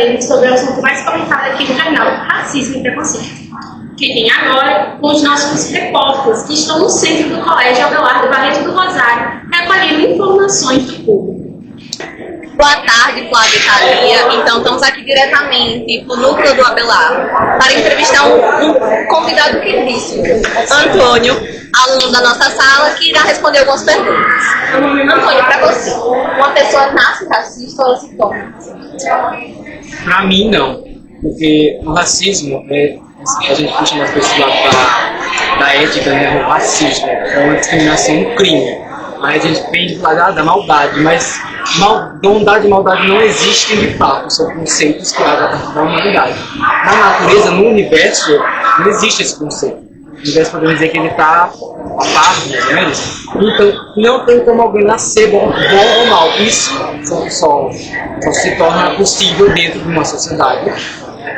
falaremos sobre o assunto mais comentado aqui no canal, racismo e preconceito. Fiquem agora com os nossos repórteres que estão no centro do Colégio Abelardo Barreto do Rosário, recolhendo informações do público. Boa tarde, Flávia e Thalia. Então, estamos aqui diretamente no núcleo do Abelardo para entrevistar um convidado queridíssimo, Antônio, aluno da nossa sala, que irá responder algumas perguntas. Antônio, para você, uma pessoa nasce racista ou ela se torna racista? Para mim, não. Porque o racismo, a gente puxa mais para esse lado da ética, né? O racismo é uma discriminação, um crime. Aí a gente pende do lado da maldade, mas bondade e maldade não existem de fato, são conceitos criados a partir da humanidade. Na natureza, no universo, não existe esse conceito. O universo, podemos dizer que ele está a par, né? Então, não tem como alguém nascer bom ou mal. Isso só se torna possível dentro de uma sociedade,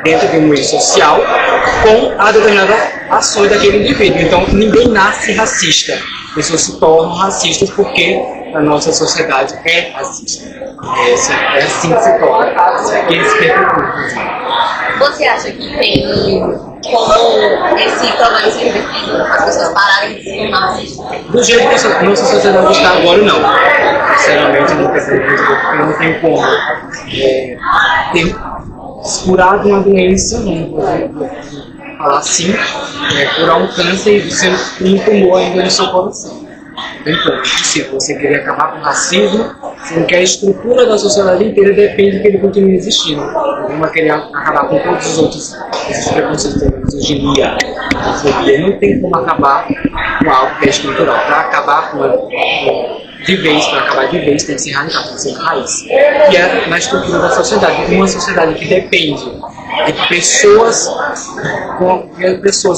dentro de um meio social, com a determinada ações daquele indivíduo. Então, ninguém nasce racista. Pessoas se tornam racistas porque a nossa sociedade é racista. É assim que se torna. Aqueles que Você acha que tem como esse problema ser revertido, as pessoas pararem de ser racistas? Do jeito que a nossa sociedade está agora, não. Sinceramente, não tem como ter curado uma doença, não falar assim, curar um câncer e você não tomou ainda no seu coração. Então, se você querer acabar com o racismo, você não quer a estrutura da sociedade inteira, depende que ele continue existindo. Uma querer acabar com todos os outros esses preconceitos, misoginia, homofobia. Não tem como acabar com algo que é estrutural. Para acabar de vez, tem que ser radical, tem que ser raiz. Que é na estrutura da sociedade. Uma sociedade que depende de pessoas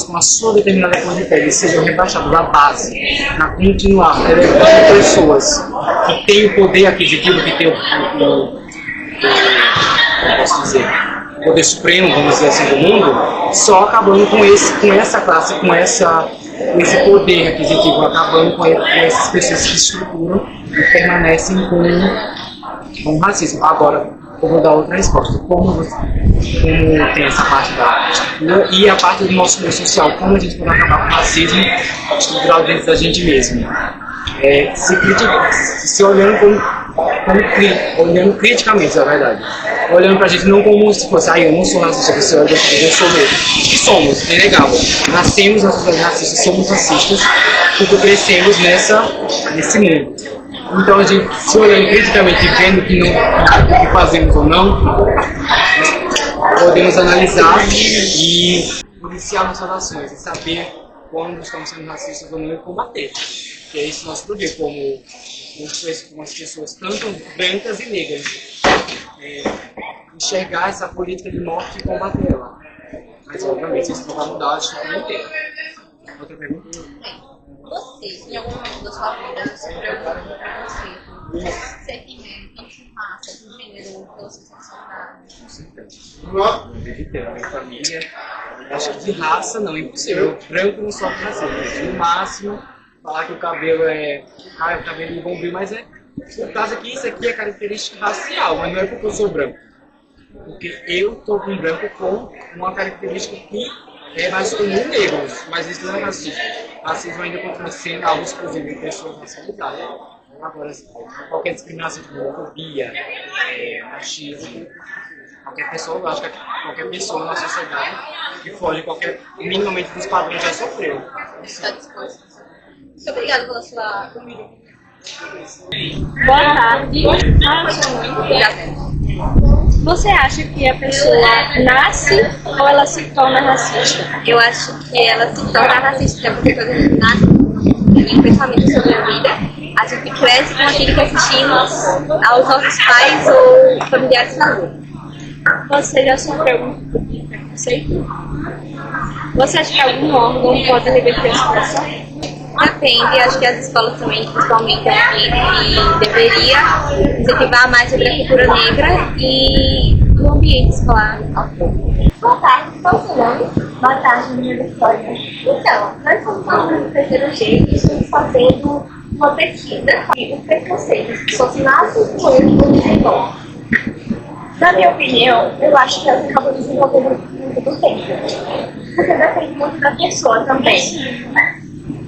com a sua determinada cor de pele sejam rebaixadas da base, para continuar elevando pessoas que têm o poder aquisitivo, que têm o poder supremo, vamos dizer assim, do mundo, só acabando com essa classe, com esse poder aquisitivo, acabando com essas pessoas que estruturam e permanecem com o racismo. Agora, eu vou dar outra resposta. Como tem essa parte da estrutura e a parte do nosso meio social, como a gente pode acabar com o racismo estrutural dentro da gente mesmo. Se olhando olhando criticamente, na verdade. Olhando pra gente não como se fosse, eu não sou racista, você olha, eu sou mesmo. Que somos, é legal. Nascemos na sociedade racista, somos racistas, porque crescemos nesse mundo. Então, a gente, se olhando criticamente e vendo o que fazemos ou não, podemos analisar e policiar nossas ações e saber quando estamos sendo racistas ou não e combater. Que é esse nosso poder, como as pessoas, tanto brancas e negras, enxergar essa política de morte e combater ela. Mas, obviamente, isso não vai mudar a estrutura inteira. Outra pergunta? Você, em algum momento da sua vida, se preocupa com preconceito, sentimento, tanto de raça, de gênero, pela sua sexualidade? Com certeza. Na minha família, acho que de raça não, é impossível. Branco não sofre racismo. No máximo, falar que o cabelo o cabelo de bombril, mas no caso aqui, isso aqui é característica racial, mas não é porque eu sou branco. Porque eu estou com branco com uma característica que é mais comum em negros, mas isso não é racismo. Racismo ainda continua sendo algo exclusivo de pessoas racializadas. Agora, qualquer discriminação de homofobia, machismo, qualquer pessoa, eu acho que qualquer pessoa na sociedade que foge minimamente dos padrões já sofreu. Está disposto. Muito obrigada pela sua comida. Boa tarde. Você acha que a pessoa nasce ou ela se torna racista? Eu acho que ela se torna racista, porque quando a gente nasce, tem um pensamento sobre a vida, a gente cresce com aquilo que assistimos aos nossos pais ou familiares fazerem. Você já sofreu um preconceito? Você acha que algum órgão pode reverter a situação? Depende, acho que as escolas também, principalmente, é um ambiente que deveria incentivar mais sobre a cultura negra e o ambiente escolar. Boa tarde, qual o seu nome? Boa tarde, minha Vitória. Então, nós somos alunos do terceiro G e estamos fazendo uma pesquisa sobre o preconceito. As pessoas nascem com ele ou desenvolvem. Na minha opinião, eu acho que elas acabam desenvolvendo muito do tempo. Porque depende muito da pessoa também.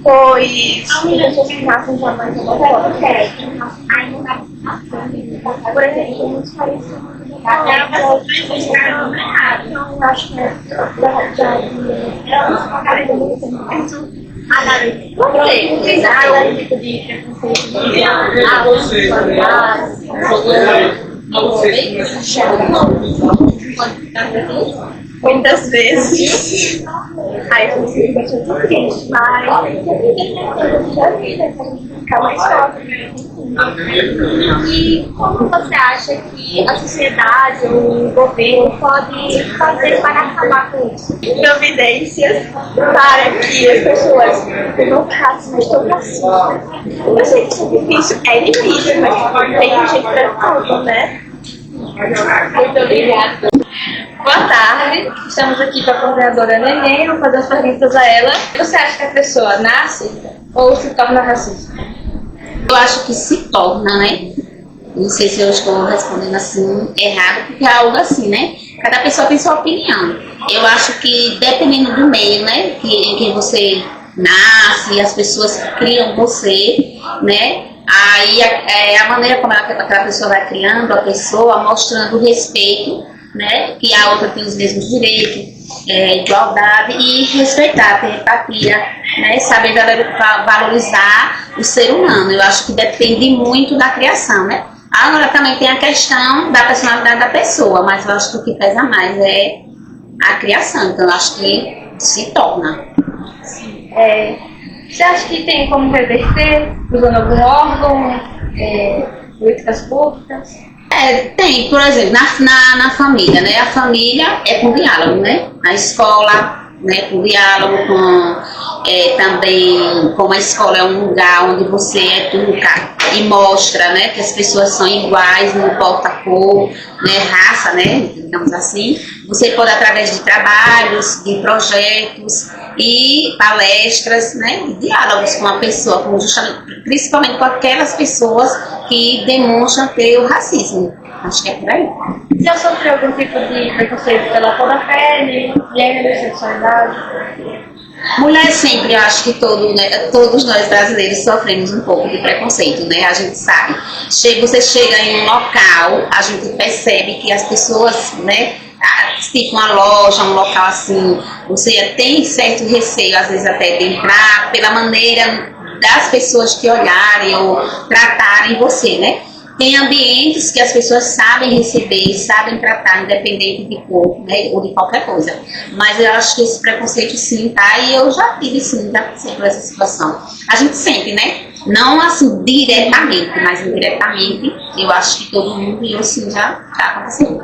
Pois tem pessoas que nascem já mais homofóbicas. Por exemplo, muitos países. Então, eu acho que muitas vezes. Aí eu fico bastante triste, mas ficar mais forte. E como você acha que a sociedade ou o governo pode fazer para acabar com isso? Providências para que as pessoas não façam tão racistas. Eu sei que isso é difícil, mas tem gente para tudo, né? Muito obrigada. Boa tarde, estamos aqui com a coordenadora Neném, vou fazer as perguntas a ela. Você acha que a pessoa nasce ou se torna racista? Eu acho que se torna, né? Não sei se eu estou respondendo assim errado, porque é algo assim, né? Cada pessoa tem sua opinião. Eu acho que dependendo do meio, né? Em que você nasce, as pessoas criam você, né? Aí a maneira como aquela pessoa vai criando a pessoa, mostrando respeito, né? Que a outra tem os mesmos direitos, igualdade e respeitar, ter empatia, né? Saber valorizar o ser humano. Eu acho que depende muito da criação, né? Agora também tem a questão da personalidade da pessoa, mas eu acho que o que pesa mais é a criação. Então eu acho que se torna. Você acha que tem como reverter usando algum órgão, políticas públicas? Tem, por exemplo, na família, né? A família é com diálogo, né? A escola, né? Com diálogo, também, como a escola é um lugar onde você educa e mostra, né? Que as pessoas são iguais, não importa a cor, né? Raça, né? Digamos assim. Você pode, através de trabalhos, de projetos e palestras, né? E diálogos com a pessoa, principalmente com aquelas pessoas que demonstram ter o racismo. Acho que é por aí. Já sofreu algum tipo de preconceito pela cor da pele, gênero, sexualidade? Mulher sempre, eu acho que todos nós brasileiros sofremos um pouco de preconceito, né? A gente sabe. Você chega em um local, a gente percebe que as pessoas, né? Tipo uma loja, um local assim, você tem certo receio, às vezes até de entrar, pela maneira das pessoas que olharem ou tratarem você, né? Tem ambientes que as pessoas sabem receber, sabem tratar, independente de cor, né, ou de qualquer coisa. Mas eu acho que esse preconceito sim tá, e eu já passei por essa situação. A gente sente, né? Não assim diretamente, mas indiretamente, eu acho que todo mundo, e eu sim já aconteceu.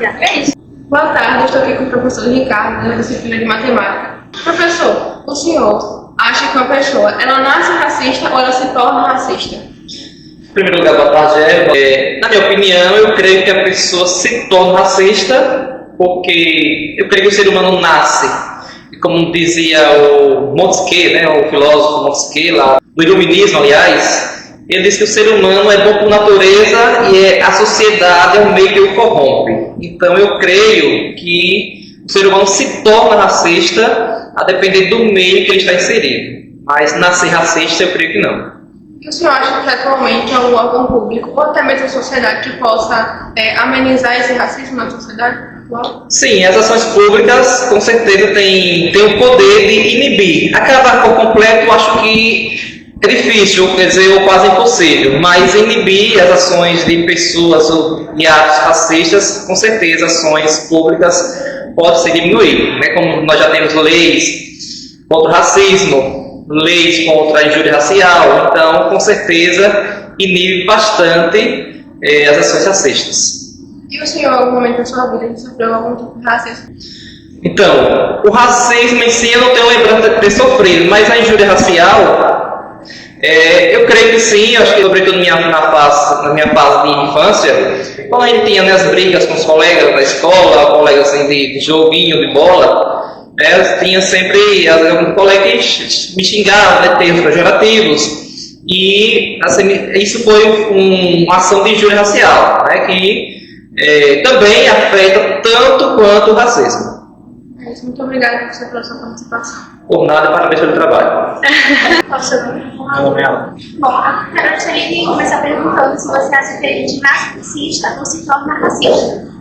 É isso. Boa tarde, eu estou aqui com o professor Ricardo, da disciplina de matemática. Professor, o senhor acha que uma pessoa, ela nasce racista ou ela se torna racista? Em primeiro lugar, boa tarde, na minha opinião, eu creio que a pessoa se torna racista porque eu creio que o ser humano nasce. E como dizia o Montesquieu, né, o filósofo Montesquieu, lá, do iluminismo, aliás, ele diz que o ser humano é bom por natureza e a sociedade é o meio que o corrompe. Então eu creio que o ser humano se torna racista a depender do meio que ele está inserido. Mas nascer racista eu creio que não. E o senhor acha que atualmente algum órgão público ou até mesmo a sociedade que possa amenizar esse racismo na sociedade atual? Sim, as ações públicas com certeza têm o poder de inibir. Acabar por completo eu acho que é difícil, quer dizer, ou quase impossível, mas inibir as ações de pessoas ou de atos racistas, com certeza ações públicas podem ser diminuídas, né? Como nós já temos leis contra o racismo, leis contra a injúria racial, então com certeza inibe bastante as ações racistas. E o senhor, em algum momento da sua vida, sofreu algum tipo de racismo? Então, o racismo em si eu não tenho lembrança de ter sofrido, mas a injúria racial, eu creio que sim, acho que sobretudo na minha fase de infância, quando a gente tinha, né, as brigas com os colegas da escola, colegas assim, de joguinho, de bola, tinha sempre um colega que me xingava, né, termos pejorativos, e assim, isso foi uma ação de injúria racial, né, que também afeta tanto quanto o racismo. Muito obrigada por pela sua participação. Por nada, parabéns pelo trabalho. Qual o seu nome? Bom, eu gostaria de começar perguntando se você acha que a gente nasce racista ou se torna racista.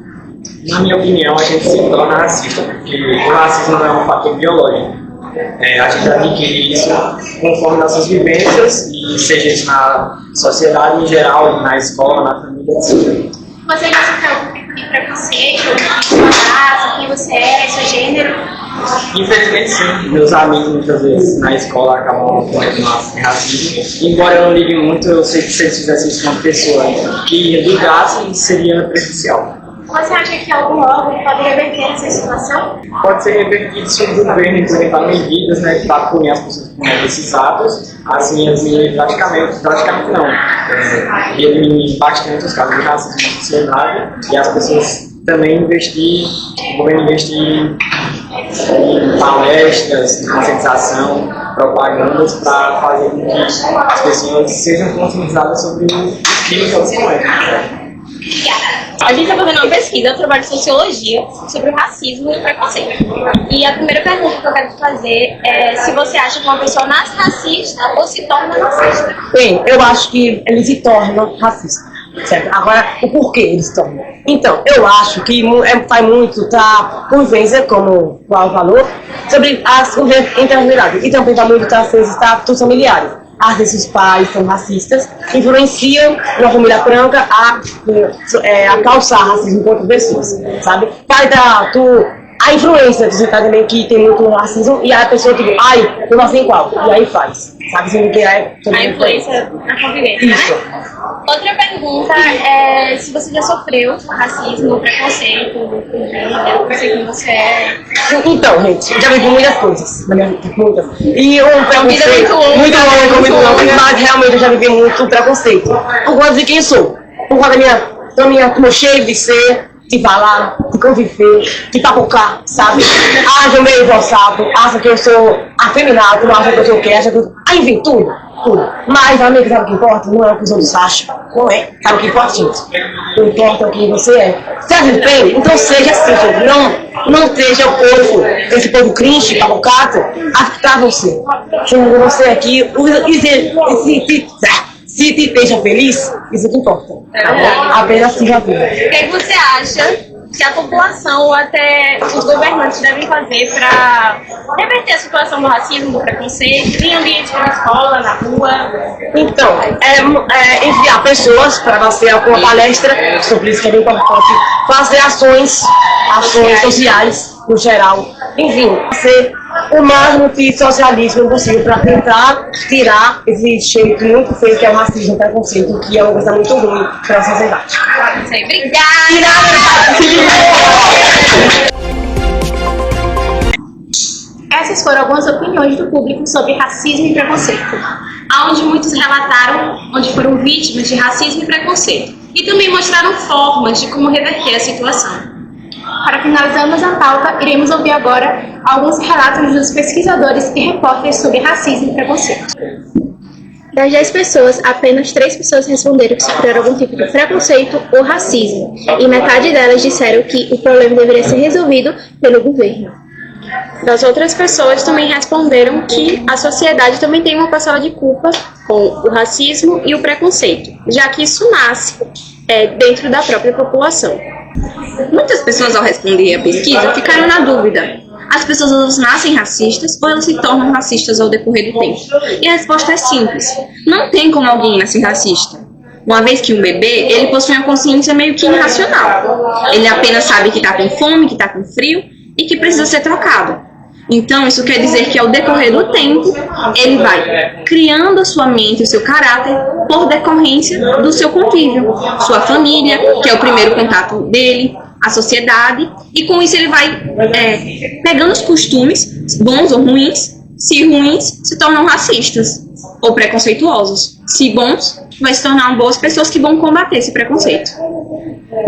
Na minha opinião, a gente se torna racista, porque o racismo não é um fator biológico. A gente adquire isso conforme nossas vivências, e seja isso na sociedade em geral, na escola, na família, etc. Você já sofreu algum tipo de preconceito, sua raça, quem você é, seu gênero? Infelizmente, sim. Meus amigos, muitas vezes, na escola acabam cometendo racismo. Embora eu não ligue muito, eu sei que se eles fizessem isso com uma pessoa que ligasse, seria prejudicial. Você acha que algum órgão pode reverter essa situação? Pode ser revertido se o governo implementar medidas, né, para punir as pessoas que cometem esses atos, assim, praticamente não, diminuir bastante os casos de racismo na sociedade e as pessoas também o governo investir em palestras, conscientização, propagandas para fazer com que as pessoas sejam conscientizadas sobre o crime que elas cometem. A gente está fazendo uma pesquisa, um trabalho de sociologia sobre o racismo e o preconceito. E a primeira pergunta que eu quero te fazer é se você acha que uma pessoa nasce racista ou se torna racista. Bem, eu acho que eles se tornam racistas, certo? Agora, o porquê eles se tornam? Então, eu acho que faz muito da convivência, como o Paulo falou, sobre as convivências entre as unidades. E também vai muito das status familiares. Às vezes os pais são racistas, influenciam uma família branca a causar racismo contra pessoas, sabe? Vai dar a influência de você tá também que tem muito racismo e a pessoa tipo, ai, eu nasci em qual? E aí faz, sabe? Sendo que é a influência na convivência, isso. Né? Outra pergunta é se você já sofreu racismo, preconceito, gênero, não sei quem você é. Então, gente, já vivi muitas coisas na minha vida, muitas. E um preconceito muito longo, mas realmente eu já vivi muito preconceito. Por conta de quem sou, por conta do meu jeito de ser, de falar, de conviver, de papocar, sabe? Acha meio forçado, acha que eu sou afeminado, não acha que eu sou o que, acha que eu... enfim, tudo. Mas, amigo, sabe o que importa? Não é o que os outros acham, não é? Sabe o que importa, gente? O que importa é o que você é. Se é bem, então seja assim, gente. Não seja o povo, esse povo cringe, papocado, afetar você. Sendo você aqui, se te deixa feliz, isso que importa. Tá bom? Apenas seja vivo. O que você acha que a população ou até os governantes devem fazer para reverter a situação do racismo, do preconceito, em ambientes como escola, na rua? Então, enviar pessoas para fazer alguma palestra sobre isso que é bem importante, fazer ações sociais no geral, enfim, fazer o máximo de socialismo possível para tentar tirar esse jeito muito feio que é o racismo, o preconceito, que é uma coisa muito ruim para a sociedade. Essas foram algumas opiniões do público sobre racismo e preconceito, onde muitos relataram onde foram vítimas de racismo e preconceito, e também mostraram formas de como reverter a situação. Para finalizarmos a pauta, iremos ouvir agora alguns relatos dos pesquisadores e repórteres sobre racismo e preconceito. Das 10 pessoas, apenas 3 pessoas responderam que sofreram algum tipo de preconceito ou racismo, e metade delas disseram que o problema deveria ser resolvido pelo governo. Das outras pessoas também responderam que a sociedade também tem uma parcela de culpa com o racismo e o preconceito, já que isso nasce dentro da própria população. Muitas pessoas, ao responder a pesquisa, ficaram na dúvida. As pessoas elas nascem racistas ou elas se tornam racistas ao decorrer do tempo? E a resposta é simples. Não tem como alguém nascer racista. Uma vez que um bebê, ele possui uma consciência meio que irracional. Ele apenas sabe que está com fome, que está com frio e que precisa ser trocado. Então, isso quer dizer que ao decorrer do tempo, ele vai criando a sua mente e o seu caráter por decorrência do seu convívio. Sua família, que é o primeiro contato dele, a sociedade, e com isso ele vai pegando os costumes, bons ou ruins. Se ruins, se tornam racistas ou preconceituosos. Se bons, vai se tornar boas pessoas que vão combater esse preconceito.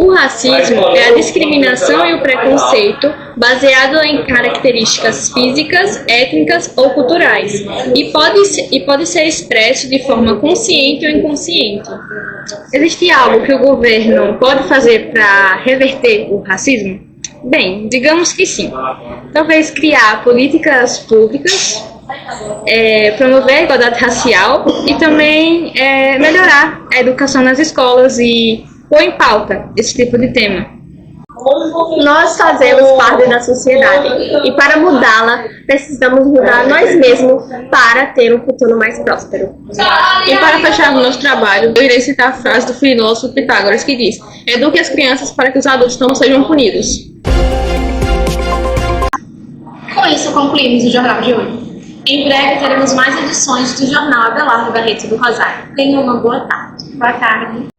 O racismo é a discriminação e o preconceito baseado em características físicas, étnicas ou culturais e pode ser expresso de forma consciente ou inconsciente. Existe algo que o governo pode fazer para reverter o racismo? Bem, digamos que sim. Talvez criar políticas públicas, promover a igualdade racial e também melhorar a educação nas escolas e pôr em pauta esse tipo de tema. Nós fazemos parte da sociedade e para mudá-la precisamos mudar nós mesmos para ter um futuro mais próspero. E para fechar o nosso trabalho, eu irei citar a frase do filósofo Pitágoras que diz: eduque as crianças para que os adultos não sejam punidos. Com isso, concluímos o jornal de hoje. Em breve teremos mais edições do Jornal Abelardo Barreto do Rosário. Tenham uma boa tarde. Boa tarde.